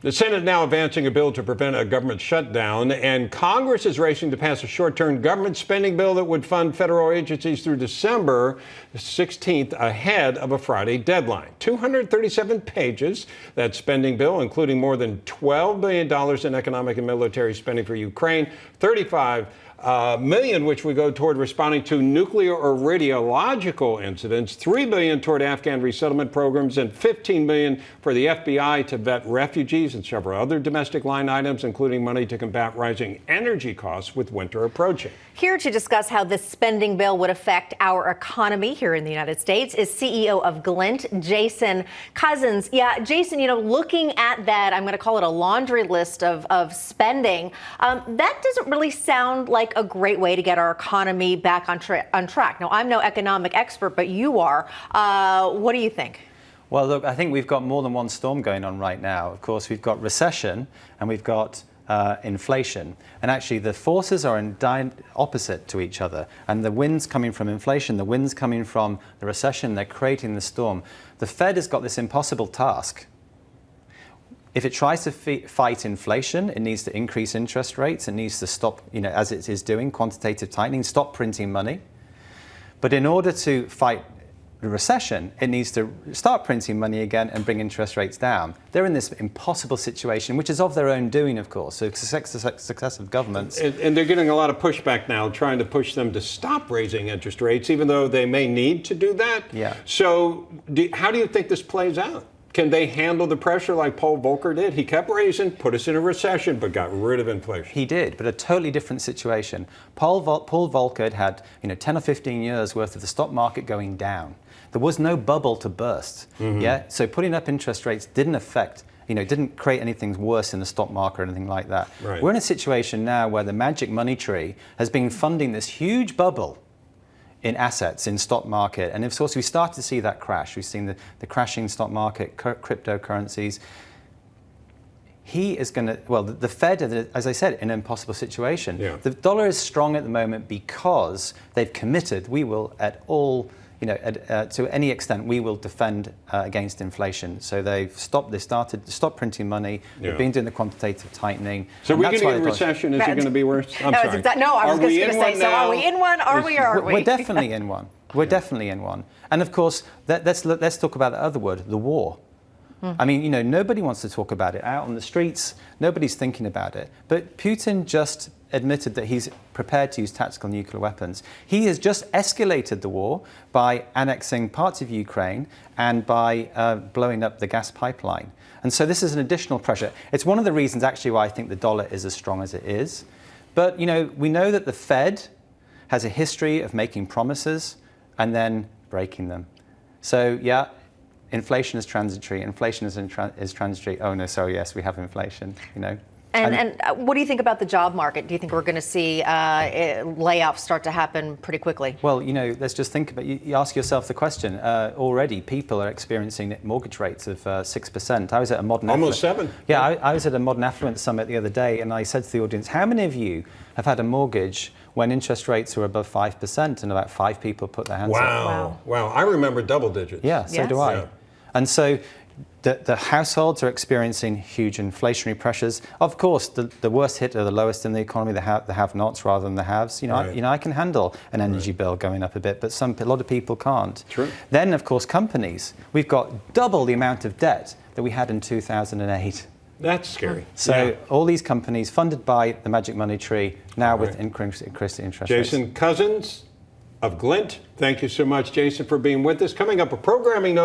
The Senate now advancing a bill to prevent a government shutdown, and Congress is racing to pass a short-term government spending bill that would fund federal agencies through December 16th ahead of a Friday deadline. 237 pages, that spending bill, including more than $12 billion in economic and military spending for Ukraine, $35 million which would go toward responding to nuclear or radiological incidents, $3 billion toward Afghan resettlement programs, and $15 million for the FBI to vet refugees, and several other domestic line items, including money to combat rising energy costs with winter approaching. Here to discuss how this spending bill would affect our economy here in the United States is CEO of Glint, Jason Cozens. Yeah, Jason, looking at that, I'm going to call it a laundry list of spending, that doesn't really sound like a great way to get our economy back on track. Now, I'm no economic expert, but you are. What do you think? Well, look, I think we've got more than one storm going on right now. Of course, we've got recession and we've got inflation. And actually, the forces are in opposite to each other. And the wind's coming from inflation, the wind's coming from the recession. They're creating the storm. The Fed has got this impossible task. If it tries to fight inflation, it needs to increase interest rates. It needs to stop, as it is doing, quantitative tightening, stop printing money. But in order to fight the recession, it needs to start printing money again and bring interest rates down. They're in this impossible situation, which is of their own doing, of course. So successive governments. And they're getting a lot of pushback now, trying to push them to stop raising interest rates, even though they may need to do that. Yeah. So how do you think this plays out? Can they handle the pressure like Paul Volcker did? He kept raising, put us in a recession, but got rid of inflation. He did, but a totally different situation. Paul Volcker had 10 or 15 years worth of the stock market going down. There was no bubble to burst. Yeah, so putting up interest rates didn't affect, didn't create anything worse in the stock market or anything like that. Right. We're in a situation now where the magic money tree has been funding this huge bubble in assets, in stock market. And of course, we start to see that crash. We've seen the crashing stock market, cryptocurrencies. He is going to, well, the Fed, as I said, in an impossible situation. Yeah. The dollar is strong at the moment because they've committed, we will at all, to any extent, we will defend against inflation. So they started to stop printing money. Yeah. They've been doing the quantitative tightening. So we're going to get a recession. Is it going to be worse? I'm sorry. No, I was just going to say, so are we in one? Are we? We're definitely in one. We're definitely in one. And of course, let's talk about the other word, the war. I mean, nobody wants to talk about it out on the streets. Nobody's thinking about it. But Putin just admitted that he's prepared to use tactical nuclear weapons. He has just escalated the war by annexing parts of Ukraine and by blowing up the gas pipeline. And so this is an additional pressure. It's one of the reasons actually why I think the dollar is as strong as it is. But we know that the Fed has a history of making promises and then breaking them. So yeah, inflation is transitory. Inflation is transitory. Oh no, sorry, yes, we have inflation. And what do you think about the job market? Do you think we're going to see layoffs start to happen pretty quickly? Well, let's just think about, you ask yourself the question. Already people are experiencing mortgage rates of 6%. I was at a modern almost 7. Yeah, I was at a modern affluent summit the other day, and I said to the audience, how many of you have had a mortgage when interest rates were above 5%, and about 5 people put their hands up? Wow. I remember double digits. Yeah, so do I. Yeah. And so the households are experiencing huge inflationary pressures. Of course, the worst hit are the lowest in the economy, the have-nots rather than the haves. Right. I can handle an energy bill going up a bit, but a lot of people can't. True. Then, of course, companies. We've got double the amount of debt that we had in 2008. That's scary. So all these companies funded by the magic money tree, now with increased interest rates. Jason Cozens of Glint, thank you so much, Jason, for being with us. Coming up, a programming note.